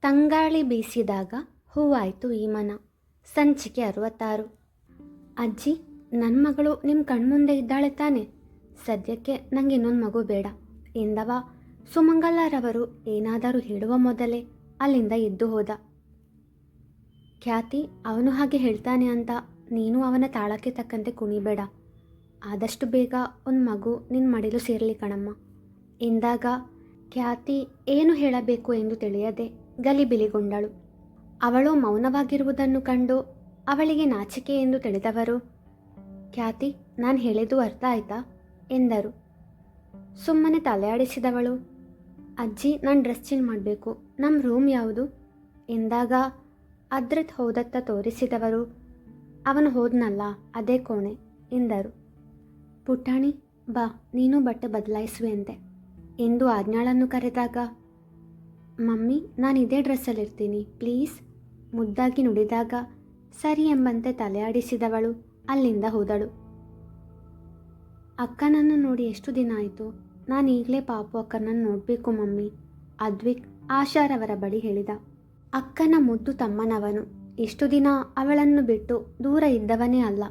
ತಂಗಾಳಿ ಬೀಸಿದಾಗ ಹೂವಾಯಿತು ಈ ಮನ. ಸಂಚಿಕೆ 66. ಅಜ್ಜಿ, ನನ್ನ ಮಗಳು ನಿಮ್ಮ ಕಣ್ಮುಂದೆ ಇದ್ದಾಳೆ ತಾನೆ? ಸದ್ಯಕ್ಕೆ ನನಗೆ ಇನ್ನೊಂದು ಮಗು ಬೇಡ ಎಂದವ ಸುಮಂಗಲರವರು ಏನಾದರೂ ಹೇಳುವ ಮೊದಲೇ ಅಲ್ಲಿಂದ ಎದ್ದು ಹೋದ. ಖ್ಯಾತಿ, ಅವನು ಹಾಗೆ ಹೇಳ್ತಾನೆ ಅಂತ ನೀನು ಅವನ ತಾಳಕ್ಕೆ ತಕ್ಕಂತೆ ಕುಣಿಬೇಡ. ಆದಷ್ಟು ಬೇಗ ಒಂದು ಮಗು ನಿನ್ನ ಮಡಿಲು ಸೇರಲಿ ಕಣಮ್ಮ ಎಂದಾಗ ಖ್ಯಾತಿ ಏನು ಹೇಳಬೇಕು ಎಂದು ತಿಳಿಯದೆ ಗಲಿಬಿಲಿಗೊಂಡಳು. ಅವಳು ಮೌನವಾಗಿರುವುದನ್ನು ಕಂಡು ಅವಳಿಗೆ ನಾಚಿಕೆ ಎಂದು ತಿಳಿದವರು, ಖ್ಯಾತಿ, ನಾನು ಹೇಳಿದ್ದು ಅರ್ಥ ಆಯ್ತಾ ಎಂದರು. ಸುಮ್ಮನೆ ತಲೆಯಾಡಿಸಿದವಳು, ಅಜ್ಜಿ, ನಾನು ಡ್ರೆಸ್ ಚೇಂಜ್ ಮಾಡಬೇಕು, ನಮ್ಮ ರೂಮ್ ಯಾವುದು ಎಂದಾಗ ಅದ್ರತ್ ಹೋದತ್ತ ತೋರಿಸಿದವರು, ಅವನು ಹೋದ್ನಲ್ಲ ಅದೇ ಕೋಣೆ ಎಂದರು. ಪುಟಾಣಿ, ಬಾ, ನೀನು ಬಟ್ಟೆ ಬದಲಾಯಿಸುವೆಂತೆ ಎಂದು ಆಜ್ಞಾಳನ್ನು ಕರೆದಾಗ, ಮಮ್ಮಿ, ನಾನು ಇದೇ ಡ್ರೆಸ್ಸಲ್ಲಿರ್ತೀನಿ ಪ್ಲೀಸ್ ಮುದ್ದಾಗಿ ನುಡಿದಾಗ ಸರಿ ಎಂಬಂತೆ ತಲೆಯಾಡಿಸಿದವಳು ಅಲ್ಲಿಂದ ಹೋದಳು. ಅಕ್ಕನನ್ನು ನೋಡಿ ಎಷ್ಟು ದಿನ ಆಯಿತು, ನಾನು ಈಗಲೇ ಪಾಪು ಅಕ್ಕನನ್ನು ನೋಡಬೇಕು ಮಮ್ಮಿ, ಅದ್ವಿಕ್ ಆಶಾರವರ ಬಳಿ ಹೇಳಿದ. ಅಕ್ಕನ ಮುದ್ದು ತಮ್ಮನವನು. ಇಷ್ಟು ದಿನ ಅವಳನ್ನು ಬಿಟ್ಟು ದೂರ ಇದ್ದವನೇ ಅಲ್ಲ.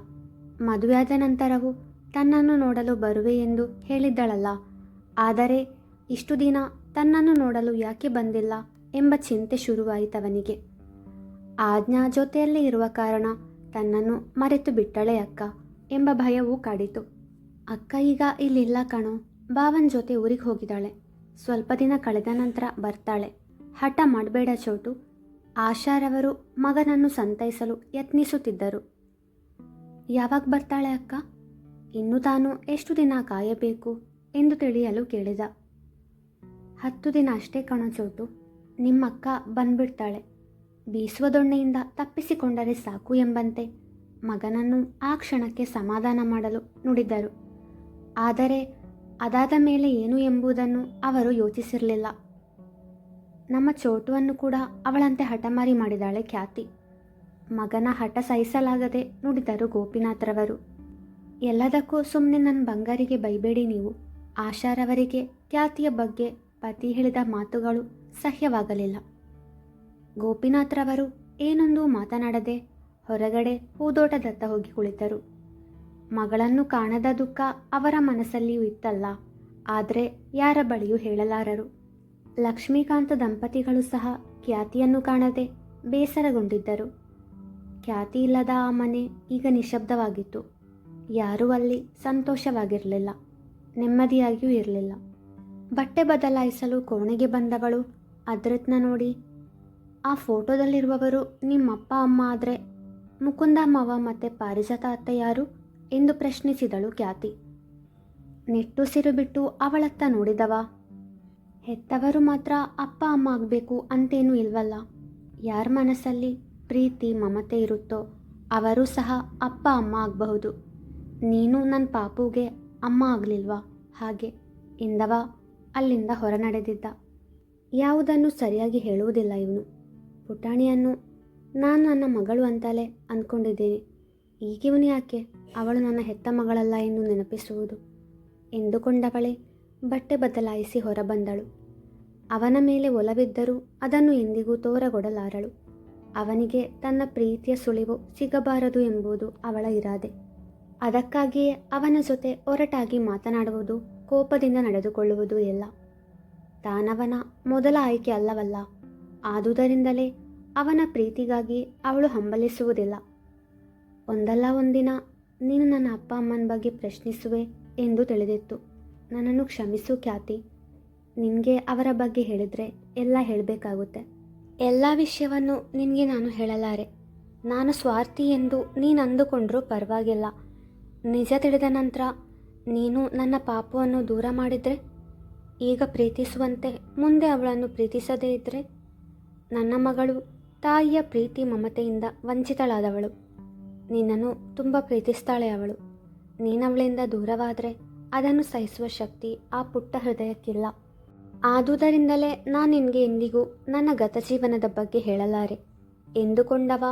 ಮದುವೆಯಾದ ನಂತರವೂ ತನ್ನನ್ನು ನೋಡಲು ಬರುವೆ ಎಂದು ಹೇಳಿದ್ದಳಲ್ಲ. ಆದರೆ ಇಷ್ಟು ದಿನ ತನ್ನನ್ನು ನೋಡಲು ಯಾಕೆ ಬಂದಿಲ್ಲ ಎಂಬ ಚಿಂತೆ ಶುರುವಾಯಿತವನಿಗೆ. ಆಜ್ಞಾ ಜೊತೆಯಲ್ಲೇ ಇರುವ ಕಾರಣ ತನ್ನನ್ನು ಮರೆತು ಬಿಟ್ಟಳೆ ಅಕ್ಕ ಎಂಬ ಭಯವೂ ಕಾಡಿತು. ಅಕ್ಕ ಈಗ ಇಲ್ಲಿಲ್ಲ ಕಣೋ, ಭಾವನ ಜೊತೆ ಊರಿಗೆ ಹೋಗಿದ್ದಾಳೆ. ಸ್ವಲ್ಪ ದಿನ ಕಳೆದ ನಂತರ ಬರ್ತಾಳೆ. ಹಠ ಮಾಡಬೇಡ ಚೋಟು. ಆಶಾರವರು ಮಗನನ್ನು ಸಂತೈಸಲು ಯತ್ನಿಸುತ್ತಿದ್ದರು. ಯಾವಾಗ ಬರ್ತಾಳೆ ಅಕ್ಕ? ಇನ್ನು ತಾನು ಎಷ್ಟು ದಿನ ಕಾಯಬೇಕು ಎಂದು ತಿಳಿಯಲು ಕೇಳಿದ. 10 ದಿನ ಅಷ್ಟೇ ಕಣೋ ಚೋಟು, ನಿಮ್ಮಕ್ಕ ಬಂದ್ಬಿಡ್ತಾಳೆ. ಬೀಸುವ ದೊಣ್ಣೆಯಿಂದ ತಪ್ಪಿಸಿಕೊಂಡರೆ ಸಾಕು ಎಂಬಂತೆ ಮಗನನ್ನು ಆ ಕ್ಷಣಕ್ಕೆ ಸಮಾಧಾನ ಮಾಡಲು ನುಡಿದರು. ಆದರೆ ಅದಾದ ಮೇಲೆ ಏನು ಎಂಬುದನ್ನು ಅವರು ಯೋಚಿಸಿರಲಿಲ್ಲ. ನಮ್ಮ ಚೋಟುವನ್ನು ಕೂಡ ಅವಳಂತೆ ಹಠಮಾರಿ ಮಾಡಿದಾಳೆ ಖ್ಯಾತಿ. ಮಗನ ಹಠ ಸಹಿಸಲಾಗದೆ ನುಡಿದರು ಗೋಪಿನಾಥ್ರವರು. ಎಲ್ಲದಕ್ಕೂ ಸುಮ್ಮನೆ ನನ್ನ ಬಂಗಾರಿಗೆ ಬೈಬೇಡಿ ನೀವು. ಆಶಾರವರಿಗೆ ಖ್ಯಾತಿಯ ಬಗ್ಗೆ ಪತಿ ಹೇಳಿದ ಮಾತುಗಳು ಸಹ್ಯವಾಗಲಿಲ್ಲ. ಗೋಪಿನಾಥ್ರವರು ಏನೊಂದು ಮಾತನಾಡದೆ ಹೊರಗಡೆ ಹೂದೋಟದತ್ತ ಹೋಗಿ ಕುಳಿತರು. ಮಗಳನ್ನು ಕಾಣದ ದುಃಖ ಅವರ ಮನಸ್ಸಲ್ಲಿಯೂ ಇತ್ತಲ್ಲ, ಆದರೆ ಯಾರ ಬಳಿಯೂ ಹೇಳಲಾರರು. ಲಕ್ಷ್ಮೀಕಾಂತ ದಂಪತಿಗಳು ಸಹ ಖ್ಯಾತಿಯನ್ನು ಕಾಣದೆ ಬೇಸರಗೊಂಡಿದ್ದರು. ಖ್ಯಾತಿ ಇಲ್ಲದ ಆ ಮನೆ ಈಗ ನಿಶಬ್ದವಾಗಿತ್ತು. ಯಾರೂ ಅಲ್ಲಿ ಸಂತೋಷವಾಗಿರಲಿಲ್ಲ, ನೆಮ್ಮದಿಯಾಗಿಯೂ ಇರಲಿಲ್ಲ. ಬಟ್ಟೆ ಬದಲಾಯಿಸಲು ಕೋಣೆಗೆ ಬಂದವಳು ಅದ್ರತ್ನ ನೋಡಿ, ಆ ಫೋಟೋದಲ್ಲಿರುವವರು ನಿಮ್ಮಪ್ಪ ಅಮ್ಮ ಆದರೆ ಮುಕುಂದ ಮಾವ ಮತ್ತು ಪಾರಿಜಾತ ಅತ್ತೆ ಯಾರು ಎಂದು ಪ್ರಶ್ನಿಸಿದಳು ಖ್ಯಾತಿ. ನಿಟ್ಟುಸಿರು ಬಿಟ್ಟು ಅವಳತ್ತ ನೋಡಿದವ, ಹೆತ್ತವರು ಮಾತ್ರ ಅಪ್ಪ ಅಮ್ಮ ಆಗಬೇಕು ಅಂತೇನೂ ಇಲ್ವಲ್ಲ. ಯಾರ ಮನಸ್ಸಲ್ಲಿ ಪ್ರೀತಿ ಮಮತೆ ಇರುತ್ತೋ ಅವರು ಸಹ ಅಪ್ಪ ಅಮ್ಮ ಆಗಬಹುದು. ನೀನು ನನ್ನ ಪಾಪುಗೆ ಅಮ್ಮ ಆಗಲಿಲ್ವಾ ಹಾಗೆ ಎಂದವ ಅಲ್ಲಿಂದ ಹೊರ ನಡೆದಿದ್ದ. ಯಾವುದನ್ನು ಸರಿಯಾಗಿ ಹೇಳುವುದಿಲ್ಲ ಇವನು. ಪುಟಾಣಿಯನ್ನು ನಾನು ನನ್ನ ಮಗಳು ಅಂತಲೇ ಅಂದ್ಕೊಂಡಿದ್ದೀನಿ. ಈಗಿವನು ಯಾಕೆ ಅವಳು ನನ್ನ ಹೆತ್ತ ಮಗಳಲ್ಲ ಎಂದು ನೆನಪಿಸುವುದು ಎಂದುಕೊಂಡವಳೆ ಬಟ್ಟೆ ಬದಲಾಯಿಸಿ ಹೊರಬಂದಳು. ಅವನ ಮೇಲೆ ಒಲವಿದ್ದರೂ ಅದನ್ನು ಎಂದಿಗೂ ತೋರಗೊಡಲಾರಳು. ಅವನಿಗೆ ತನ್ನ ಪ್ರೀತಿಯ ಸುಳಿವು ಸಿಗಬಾರದು ಎಂಬುದು ಅವಳ ಇರಾದೆ. ಅದಕ್ಕಾಗಿಯೇ ಅವನ ಜೊತೆ ಒರಟಾಗಿ ಮಾತನಾಡುವುದು, ಕೋಪದಿಂದ ನಡೆದುಕೊಳ್ಳುವುದು ಎಲ್ಲ. ತಾನವನ ಮೊದಲ ಆಯ್ಕೆ ಅಲ್ಲವಲ್ಲ. ಆದುದರಿಂದಲೇ ಅವನ ಪ್ರೀತಿಗಾಗಿ ಅವಳು ಹಂಬಲಿಸುವುದಿಲ್ಲ. ಒಂದಲ್ಲ ಒಂದಿನ ನೀನು ನನ್ನ ಅಪ್ಪ ಅಮ್ಮನ ಬಗ್ಗೆ ಪ್ರಶ್ನಿಸುವೆ ಎಂದು ತಿಳಿದಿತ್ತು. ನನ್ನನ್ನು ಕ್ಷಮಿಸು ಖ್ಯಾತಿ. ನಿನಗೆ ಅವರ ಬಗ್ಗೆ ಹೇಳಿದರೆ ಎಲ್ಲ ಹೇಳಬೇಕಾಗುತ್ತೆ. ಎಲ್ಲ ವಿಷಯವನ್ನು ನಿನಗೆ ನಾನು ಹೇಳಲಾರೆ. ನಾನು ಸ್ವಾರ್ಥಿ ಎಂದು ನೀನು ಅಂದುಕೊಂಡ್ರೂ ಪರವಾಗಿಲ್ಲ. ನಿಜ ತಿಳಿದ ನಂತರ ನೀನು ನನ್ನ ಪಾಪವನ್ನು ದೂರ ಮಾಡಿದರೆ, ಈಗ ಪ್ರೀತಿಸುವಂತೆ ಮುಂದೆ ಅವಳನ್ನು ಪ್ರೀತಿಸದೇ ಇದ್ದರೆ, ನನ್ನ ಮಗಳು ತಾಯಿಯ ಪ್ರೀತಿ ಮಮತೆಯಿಂದ ವಂಚಿತಳಾದವಳು. ನಿನ್ನನ್ನು ತುಂಬ ಪ್ರೀತಿಸ್ತಾಳೆ ಅವಳು. ನೀನವಳಿಂದ ದೂರವಾದರೆ ಅದನ್ನು ಸಹಿಸುವ ಶಕ್ತಿ ಆ ಪುಟ್ಟ ಹೃದಯಕ್ಕಿಲ್ಲ. ಆದುದರಿಂದಲೇ ನಾನು ನಿನಗೆ ಎಂದಿಗೂ ನನ್ನ ಗತಜೀವನದ ಬಗ್ಗೆ ಹೇಳಲಾರೆ ಎಂದುಕೊಂಡವ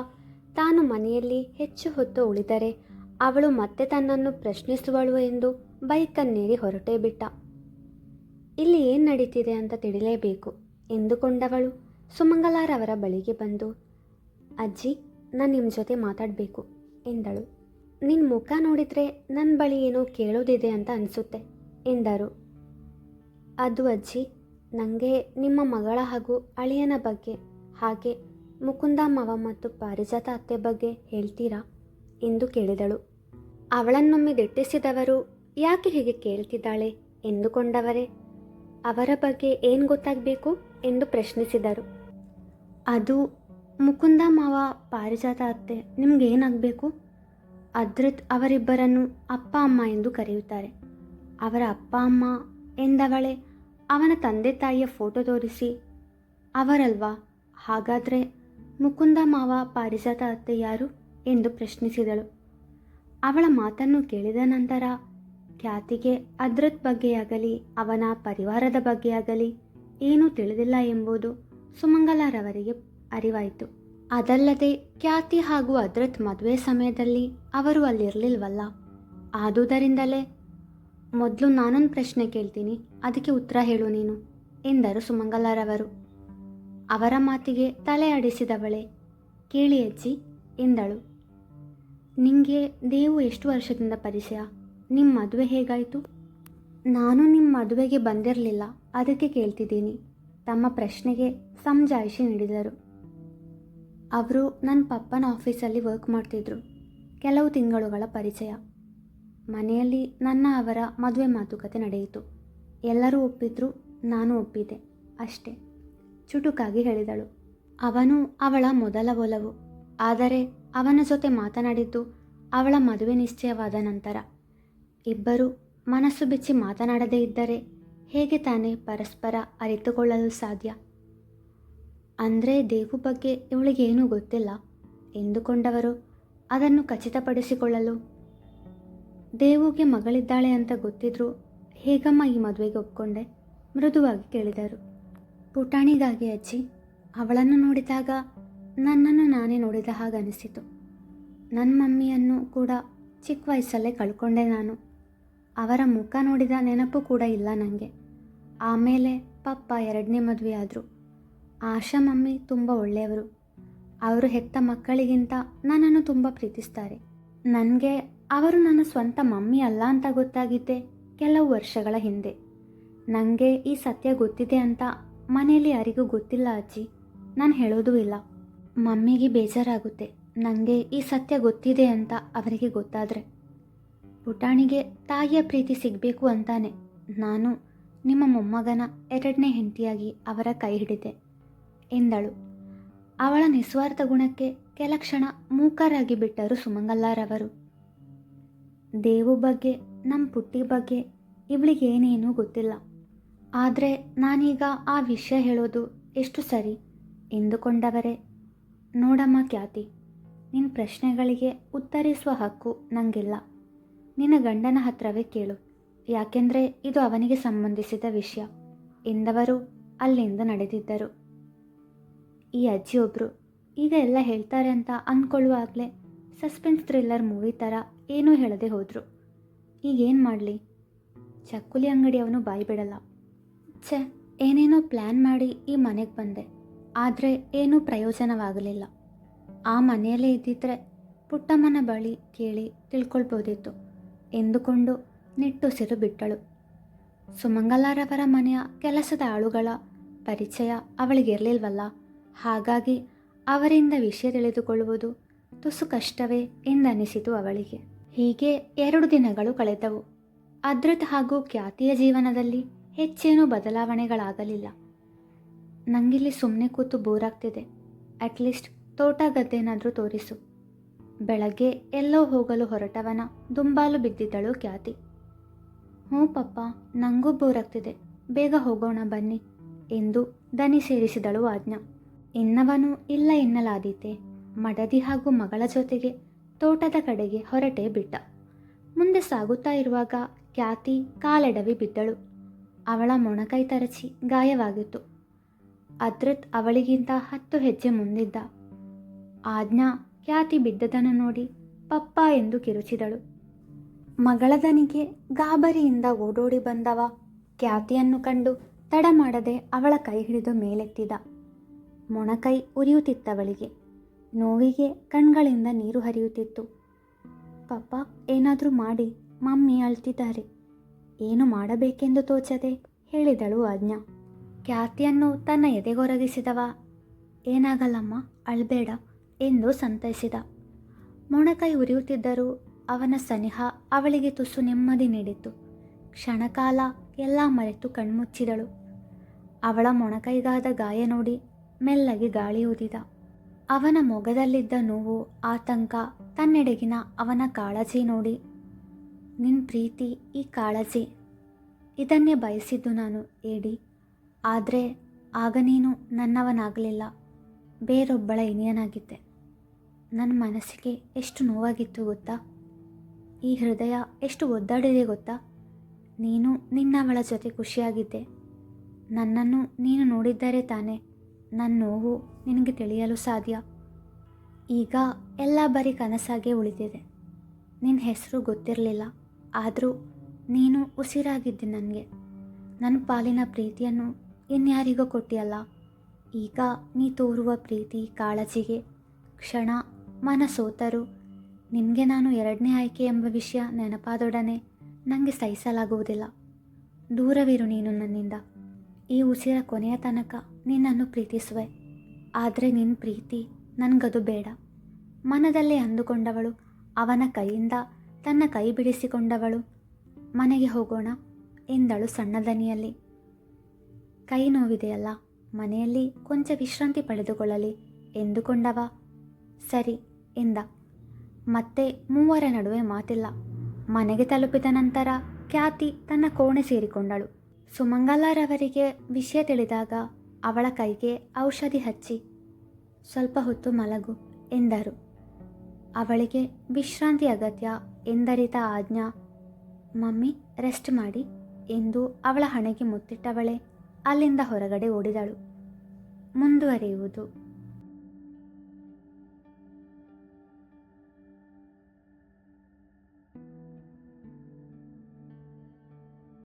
ತಾನು ಮನೆಯಲ್ಲಿ ಹೆಚ್ಚು ಹೊತ್ತು ಉಳಿದರೆ ಅವಳು ಮತ್ತೆ ತನ್ನನ್ನು ಪ್ರಶ್ನಿಸುವಳು ಎಂದು ಬೈಕನ್ನೇರಿ ಹೊರಟೇ ಬಿಟ್ಟ. ಇಲ್ಲಿ ಏನು ನಡೀತಿದೆ ಅಂತ ತಿಳಿಯಲೇಬೇಕು ಎಂದುಕೊಂಡವಳು ಸುಮಂಗಲಾರವರ ಬಳಿಗೆ ಬಂದು, ಅಜ್ಜಿ, ನಾನು ನಿಮ್ಮ ಜೊತೆ ಮಾತಾಡಬೇಕು ಎಂದಳು. ನಿನ್ನ ಮುಖ ನೋಡಿದರೆ ನನ್ನ ಬಳಿ ಏನೋ ಕೇಳೋದಿದೆ ಅಂತ ಅನಿಸುತ್ತೆ ಎಂದರು. ಅದು ಅಜ್ಜಿ, ನನಗೆ ನಿಮ್ಮ ಮಗಳ ಹಾಗೂ ಅಳಿಯನ ಬಗ್ಗೆ, ಹಾಗೆ ಮುಕುಂದ ಮಾವ ಮತ್ತು ಪಾರಿಜಾತ ಅತ್ತೆ ಬಗ್ಗೆ ಹೇಳ್ತೀರಾ ಎಂದು ಕೇಳಿದಳು. ಅವಳನ್ನೊಮ್ಮೆ ದಿಟ್ಟಿಸಿದವರು ಯಾಕೆ ಹೀಗೆ ಕೇಳ್ತಿದ್ದಾಳೆ ಎಂದುಕೊಂಡವರೇ ಅವರ ಬಗ್ಗೆ ಏನು ಗೊತ್ತಾಗಬೇಕು ಎಂದು ಪ್ರಶ್ನಿಸಿದರು. ಅದು ಮುಕುಂದ ಮಾವ, ಪಾರಿಜಾತ ಅತ್ತೆ ನಿಮಗೇನಾಗಬೇಕು? ಅದ್ರಿತ್ ಅವರಿಬ್ಬರನ್ನು ಅಪ್ಪ ಅಮ್ಮ ಎಂದು ಕರೆಯುತ್ತಾರೆ. ಅವರ ಅಪ್ಪ ಅಮ್ಮ ಎಂದವಳೆ ಅವನ ತಂದೆ ತಾಯಿಯ ಫೋಟೋ ತೋರಿಸಿ, ಅವರಲ್ವಾ? ಹಾಗಾದರೆ ಮುಕುಂದ ಮಾವ, ಪಾರಿಜಾತ ಅತ್ತೆ ಯಾರು ಎಂದು ಪ್ರಶ್ನಿಸಿದಳು. ಅವಳ ಮಾತನ್ನು ಕೇಳಿದ ನಂತರ ಖ್ಯಾತಿಗೆ ಅದ್ರತ್ ಬಗ್ಗೆಯಾಗಲಿ ಅವನ ಪರಿವಾರದ ಬಗ್ಗೆಯಾಗಲಿ ಏನೂ ತಿಳಿದಿಲ್ಲ ಎಂಬುದು ಸುಮಂಗಲಾರವರಿಗೆ ಅರಿವಾಯಿತು. ಅದಲ್ಲದೆ ಖ್ಯಾತಿ ಹಾಗೂ ಅದ್ರತ್ ಮದುವೆ ಸಮಯದಲ್ಲಿ ಅವರು ಅಲ್ಲಿರಲಿಲ್ವಲ್ಲ. ಆದುದರಿಂದಲೇ ಮೊದಲು ನಾನೊಂದು ಪ್ರಶ್ನೆ ಕೇಳ್ತೀನಿ, ಅದಕ್ಕೆ ಉತ್ತರ ಹೇಳು ನೀನು ಎಂದರು ಸುಮಂಗಲಾರವರು. ಅವರ ಮಾತಿಗೆ ತಲೆ ಆಡಿಸಿದವಳೆ, ಕೇಳಿ ಅಜ್ಜಿ ಎಂದಳು. ನಿಮಗೆ ದೇವು ಎಷ್ಟು ವರ್ಷದಿಂದ ಪರಿಚಯ? ನಿಮ್ಮ ಮದುವೆ ಹೇಗಾಯಿತು? ನಾನು ನಿಮ್ಮ ಮದುವೆಗೆ ಬಂದಿರಲಿಲ್ಲ, ಅದಕ್ಕೆ ಕೇಳ್ತಿದ್ದೀನಿ. ತಮ್ಮ ಪ್ರಶ್ನೆಗೆ ಸಮಜಾಯಿಷಿ ನೀಡಿದರು. ಅವರು ನನ್ನ ಪಪ್ಪನ ಆಫೀಸಲ್ಲಿ ವರ್ಕ್ ಮಾಡ್ತಿದ್ರು. ಕೆಲವು ತಿಂಗಳುಗಳ ಪರಿಚಯ. ಮನೆಯಲ್ಲಿ ನನ್ನ ಅವರ ಮದುವೆ ಮಾತುಕತೆ ನಡೆಯಿತು. ಎಲ್ಲರೂ ಒಪ್ಪಿದ್ರು, ನಾನು ಒಪ್ಪಿದೆ, ಅಷ್ಟೇ ಚುಟುಕಾಗಿ ಹೇಳಿದಳು. ಅವನು ಅವಳ ಮೊದಲ ಒಲವು. ಆದರೆ ಅವನ ಜೊತೆ ಮಾತನಾಡಿದ್ದು ಅವಳ ಮದುವೆ ನಿಶ್ಚಯವಾದ ನಂತರ. ಇಬ್ಬರು ಮನಸ್ಸು ಬಿಚ್ಚಿ ಮಾತನಾಡದೇ ಇದ್ದರೆ ಹೇಗೆ ತಾನೇ ಪರಸ್ಪರ ಅರಿತುಕೊಳ್ಳಲು ಸಾಧ್ಯ? ಅಂದರೆ ದೇವು ಬಗ್ಗೆ ಇವಳಿಗೇನೂ ಗೊತ್ತಿಲ್ಲ ಎಂದುಕೊಂಡವರು ಅದನ್ನು ಖಚಿತಪಡಿಸಿಕೊಳ್ಳಲು, ದೇವುಗೆ ಮಗಳಿದ್ದಾಳೆ ಅಂತ ಗೊತ್ತಿದ್ರು ಹೇಗಮ್ಮ ಈ ಮದುವೆಗೆ ಒಪ್ಕೊಂಡೆ? ಮೃದುವಾಗಿ ಕೇಳಿದರು. ಪುಟಾಣಿಗಾಗಿ ಅಜ್ಜಿ. ಅವಳನ್ನು ನೋಡಿದಾಗ ನನ್ನನ್ನು ನಾನೇ ನೋಡಿದ ಹಾಗನಿಸಿತು. ನನ್ನ ಮಮ್ಮಿಯನ್ನು ಕೂಡ ಚಿಕ್ಕ ವಯಸ್ಸಲ್ಲೇ ಕಳ್ಕೊಂಡೆ ನಾನು. ಅವರ ಮುಖ ನೋಡಿದ ನೆನಪು ಕೂಡ ಇಲ್ಲ ನನಗೆ. ಆಮೇಲೆ ಪಪ್ಪ 2ನೇ ಮದುವೆ ಆದರು. ಆಶಾ ಮಮ್ಮಿ ತುಂಬ ಒಳ್ಳೆಯವರು. ಅವರು ಹೆತ್ತ ಮಕ್ಕಳಿಗಿಂತ ನನ್ನನ್ನು ತುಂಬ ಪ್ರೀತಿಸ್ತಾರೆ. ನನಗೆ ಅವರು ನನ್ನ ಸ್ವಂತ ಮಮ್ಮಿ ಅಲ್ಲ ಅಂತ ಗೊತ್ತಾಗಿದ್ದೆ ಕೆಲವು ವರ್ಷಗಳ ಹಿಂದೆ. ನನಗೆ ಈ ಸತ್ಯ ಗೊತ್ತಿದೆ ಅಂತ ಮನೆಯಲ್ಲಿ ಯಾರಿಗೂ ಗೊತ್ತಿಲ್ಲ ಅಜ್ಜಿ. ನಾನು ಹೇಳೋದೂ ಇಲ್ಲ. ಮಮ್ಮಿಗೆ ಬೇಜಾರಾಗುತ್ತೆ ನನಗೆ ಈ ಸತ್ಯ ಗೊತ್ತಿದೆ ಅಂತ ಅವರಿಗೆ ಗೊತ್ತಾದರೆ. ಪುಟಾಣಿಗೆ ತಾಯಿಯ ಪ್ರೀತಿ ಸಿಗಬೇಕು ಅಂತಾನೆ ನಾನು ನಿಮ್ಮ ಮೊಮ್ಮಗನ 2ನೇ ಹೆಂಡತಿಯಾಗಿ ಅವರ ಕೈ ಹಿಡಿದೆ ಎಂದಳು. ಅವಳ ನಿಸ್ವಾರ್ಥ ಗುಣಕ್ಕೆ ಕೆಲ ಕ್ಷಣ ಮೂಕರಾಗಿ ಬಿಟ್ಟರು ಸುಮಂಗಲಾರವರು. ದೇವು ಬಗ್ಗೆ, ನಮ್ಮ ಪುಟ್ಟಿ ಬಗ್ಗೆ ಇವಳಿಗೇನೇನೂ ಗೊತ್ತಿಲ್ಲ. ಆದರೆ ನಾನೀಗ ಆ ವಿಷಯ ಹೇಳೋದು ಎಷ್ಟು ಸರಿ ಎಂದುಕೊಂಡವರೇ, ನೋಡಮ್ಮ ಖ್ಯಾತಿ, ನಿನ್ನ ಪ್ರಶ್ನೆಗಳಿಗೆ ಉತ್ತರಿಸುವ ಹಕ್ಕು ನನಗಿಲ್ಲ. ನಿನ್ನ ಗಂಡನ ಹತ್ರವೇ ಕೇಳು, ಯಾಕೆಂದರೆ ಇದು ಅವನಿಗೆ ಸಂಬಂಧಿಸಿದ ವಿಷಯ ಎಂದವರು ಅಲ್ಲಿಂದ ನಡೆದಿದ್ದರು. ಈ ಅಜ್ಜಿಯೊಬ್ಬರು ಈಗ ಎಲ್ಲ ಹೇಳ್ತಾರೆ ಅಂತ ಅಂದ್ಕೊಳ್ಳುವಾಗಲೇ ಸಸ್ಪೆನ್ಸ್ ಥ್ರಿಲ್ಲರ್ ಮೂವಿ ಥರ ಏನೂ ಹೇಳದೆ ಹೋದರು. ಈಗೇನು ಮಾಡಲಿ? ಚಕ್ಕುಲಿ ಅಂಗಡಿಯವನು ಬಾಯಿ ಬಿಡಲ್ಲ. ಏನೇನೋ ಪ್ಲ್ಯಾನ್ ಮಾಡಿ ಈ ಮನೆಗೆ ಬಂದೆ, ಆದರೆ ಏನೂ ಪ್ರಯೋಜನವಾಗಲಿಲ್ಲ. ಆ ಮನೆಯಲ್ಲೇ ಇದ್ದಿದ್ರೆ ಪುಟ್ಟಮ್ಮನ ಬಳಿ ಕೇಳಿ ತಿಳ್ಕೊಳ್ಬೋದಿತ್ತು ಎಂದುಕೊಂಡು ನಿಟ್ಟುಸಿರು ಬಿಟ್ಟಳು. ಸುಮಂಗಲಾರವರ ಮನೆಯ ಕೆಲಸದ ಆಳುಗಳ ಪರಿಚಯ ಅವಳಿಗಿರಲಿಲ್ವಲ್ಲ. ಹಾಗಾಗಿ ಅವರಿಂದ ವಿಷಯ ತಿಳಿದುಕೊಳ್ಳುವುದು ತುಸು ಕಷ್ಟವೇ ಎಂದನಿಸಿತು ಅವಳಿಗೆ. ಹೀಗೆ 2 ದಿನಗಳು ಕಳೆದವು. ಅದ್ರತ್ ಹಾಗೂ ಖ್ಯಾತಿಯ ಜೀವನದಲ್ಲಿ ಹೆಚ್ಚೇನೂ ಬದಲಾವಣೆಗಳಾಗಲಿಲ್ಲ. ನನಗಿಲ್ಲಿ ಸುಮ್ಮನೆ ಕೂತು ಬೋರಾಗ್ತಿದೆ, ಅಟ್ಲೀಸ್ಟ್ ತೋಟ ಗದ್ದೆನಾದರೂ ತೋರಿಸು. ಬೆಳಗ್ಗೆ ಎಲ್ಲೋ ಹೋಗಲು ಹೊರಟವನ ದುಂಬಾಲು ಬಿದ್ದಿದ್ದಳು ಖ್ಯಾತಿ. ಹ್ಞೂ ಪಪ್ಪ, ನನಗೂ ಬೋರಾಗ್ತಿದೆ, ಬೇಗ ಹೋಗೋಣ ಬನ್ನಿ ಎಂದು ದನಿ ಸೇರಿಸಿದಳು ಆಜ್ಞಾ. ಇನ್ನವನು ಇಲ್ಲ ಎನ್ನಲಾದೀತೆ. ಮಡದಿ ಹಾಗೂ ಮಗಳ ಜೊತೆಗೆ ತೋಟದ ಕಡೆಗೆ ಹೊರಟೇ ಬಿಟ್ಟ. ಮುಂದೆ ಸಾಗುತ್ತಾ ಇರುವಾಗ ಖ್ಯಾತಿ ಕಾಲೆಡವಿ ಬಿದ್ದಳು. ಅವಳ ಮೊಣಕೈ ತರಚಿ ಗಾಯವಾಗಿತ್ತು. ಅದ್ರತ್ ಅವಳಿಗಿಂತ 10 ಹೆಜ್ಜೆ ಮುಂದಿದ್ದ. ಆಜ್ಞಾ ಖ್ಯಾತಿ ಬಿದ್ದದನ್ನು ನೋಡಿ ಪಪ್ಪ ಎಂದು ಕಿರುಚಿದಳು. ಮಗಳ ದನಿಗೆ ಗಾಬರಿಯಿಂದ ಓಡೋಡಿ ಬಂದವ ಖ್ಯಾತಿಯನ್ನು ಕಂಡು ತಡ ಮಾಡದೆ ಅವಳ ಕೈ ಹಿಡಿದು ಮೇಲೆತ್ತಿದ. ಮೊಣಕೈ ಉರಿಯುತ್ತಿತ್ತವಳಿಗೆ. ನೋವಿಗೆ ಕಣ್ಗಳಿಂದ ನೀರು ಹರಿಯುತ್ತಿತ್ತು. ಪಪ್ಪ, ಏನಾದರೂ ಮಾಡಿ, ಮಮ್ಮಿ ಅಳ್ತಿದ್ದಾರೆ. ಏನು ಮಾಡಬೇಕೆಂದು ತೋಚದೆ ಹೇಳಿದಳು ಆಜ್ಞಾ. ಖ್ಯಾತಿಯನ್ನು ತನ್ನ ಎದೆಗೊರಗಿಸಿದವ, ಏನಾಗಲ್ಲಮ್ಮ, ಅಳ್ಬೇಡ ಎಂದು ಸಂತೈಸಿದ. ಮೊಣಕೈ ಉರಿಯುತ್ತಿದ್ದರೂ ಅವನ ಸನಿಹ ಅವಳಿಗೆ ತುಸು ನೆಮ್ಮದಿ ನೀಡಿತು. ಕ್ಷಣಕಾಲ ಎಲ್ಲ ಮರೆತು ಕಣ್ಮುಚ್ಚಿದಳು. ಅವಳ ಮೊಣಕೈಗಾದ ಗಾಯ ನೋಡಿ ಮೆಲ್ಲಗೆ ಗಾಳಿ ಊದಿದ. ಅವನ ಮೊಗದಲ್ಲಿದ್ದ ನೋವು, ಆತಂಕ, ತನ್ನೆಡೆಗಿನ ಅವನ ಕಾಳಜಿ ನೋಡಿ, ನಿನ್ನ ಪ್ರೀತಿ, ಈ ಕಾಳಜಿ, ಇದನ್ನೇ ಬಯಸಿದ್ದು ನಾನು ಏಡಿ. ಆದರೆ ಆಗ ನೀನು ನನ್ನವನಾಗಲಿಲ್ಲ, ಬೇರೊಬ್ಬಳ ಇನಿಯನಾಗಿದ್ದೆ. ನನ್ನ ಮನಸ್ಸಿಗೆ ಎಷ್ಟು ನೋವಾಗಿತ್ತು ಗೊತ್ತಾ? ಈ ಹೃದಯ ಎಷ್ಟು ಒದ್ದಾಡಿದೆ ಗೊತ್ತಾ? ನೀನು ನಿನ್ನವಳ ಜೊತೆ ಖುಷಿಯಾಗಿದ್ದೆ. ನನ್ನನ್ನು ನೀನು ನೋಡಿದ್ದರೆ ತಾನೇ ನನ್ನ ನೋವು ನಿನಗೆ ತಿಳಿಯಲು ಸಾಧ್ಯ. ಈಗ ಎಲ್ಲ ಬರೀ ಕನಸಾಗೇ ಉಳಿದಿದೆ. ನಿನ್ನ ಹೆಸರು ಗೊತ್ತಿರಲಿಲ್ಲ, ಆದರೂ ನೀನು ಉಸಿರಾಗಿದ್ದೆ ನನಗೆ. ನನ್ನ ಪಾಲಿನ ಪ್ರೀತಿಯನ್ನು ಇನ್ಯಾರಿಗೋ ಕೊಟ್ಟಿಯಲ್ಲ. ಈಗ ನೀ ತೋರುವ ಪ್ರೀತಿ, ಕಾಳಜಿಗೆ ಕ್ಷಣ ಮನಸೋತರೂ ನಿನಗೆ ನಾನು ಎರಡನೇ ಆಯ್ಕೆ ಎಂಬ ವಿಷಯ ನೆನಪಾದೊಡನೆ ನನಗೆ ಸಹಿಸಲಾಗುವುದಿಲ್ಲ. ದೂರವಿರು ನೀನು ನನ್ನಿಂದ. ಈ ಉಸಿರ ಕೊನೆಯ ತನಕ ನಿನ್ನನ್ನು ಪ್ರೀತಿಸುವೆ. ಆದರೆ ನಿನ್ನ ಪ್ರೀತಿ ನನಗದು ಬೇಡ. ಮನದಲ್ಲೇ ಅಂದುಕೊಂಡವಳು ಅವನ ಕೈಯಿಂದ ತನ್ನ ಕೈ ಬಿಡಿಸಿಕೊಂಡವಳು. ಮನೆಗೆ ಹೋಗೋಣ ಎಂದಳು ಸಣ್ಣ ದನಿಯಲ್ಲಿ. ಕೈ ನೋವಿದೆಯಲ್ಲ, ಮನೆಯಲ್ಲಿ ಕೊಂಚ ವಿಶ್ರಾಂತಿ ಪಡೆದುಕೊಳ್ಳಲಿ ಎಂದುಕೊಂಡವ. ಸರಿ ಎಂದ. ಮತ್ತೆ ಮೂವರ ನಡುವೆ ಮಾತಿಲ್ಲ. ಮನೆಗೆ ತಲುಪಿದ ನಂತರ ಖ್ಯಾತಿ ತನ್ನ ಕೋಣೆ ಸೇರಿಕೊಂಡಳು. ಸುಮಂಗಲರವರಿಗೆ ವಿಷಯ ತಿಳಿದಾಗ ಅವಳ ಕೈಗೆ ಔಷಧಿ ಹಚ್ಚಿ ಸ್ವಲ್ಪ ಹೊತ್ತು ಮಲಗು ಎಂದರು. ಅವಳಿಗೆ ವಿಶ್ರಾಂತಿ ಅಗತ್ಯ ಎಂದರಿತ ಆಜ್ಞಾ, ಮಮ್ಮಿ ರೆಸ್ಟ್ ಮಾಡಿ ಎಂದು ಅವಳ ಹಣೆಗೆ ಮುತ್ತಿಟ್ಟವಳೆ ಅಲ್ಲಿಂದ ಹೊರಗಡೆ ಓಡಿದಳು. ಮುಂದುವರಿಯುವುದು.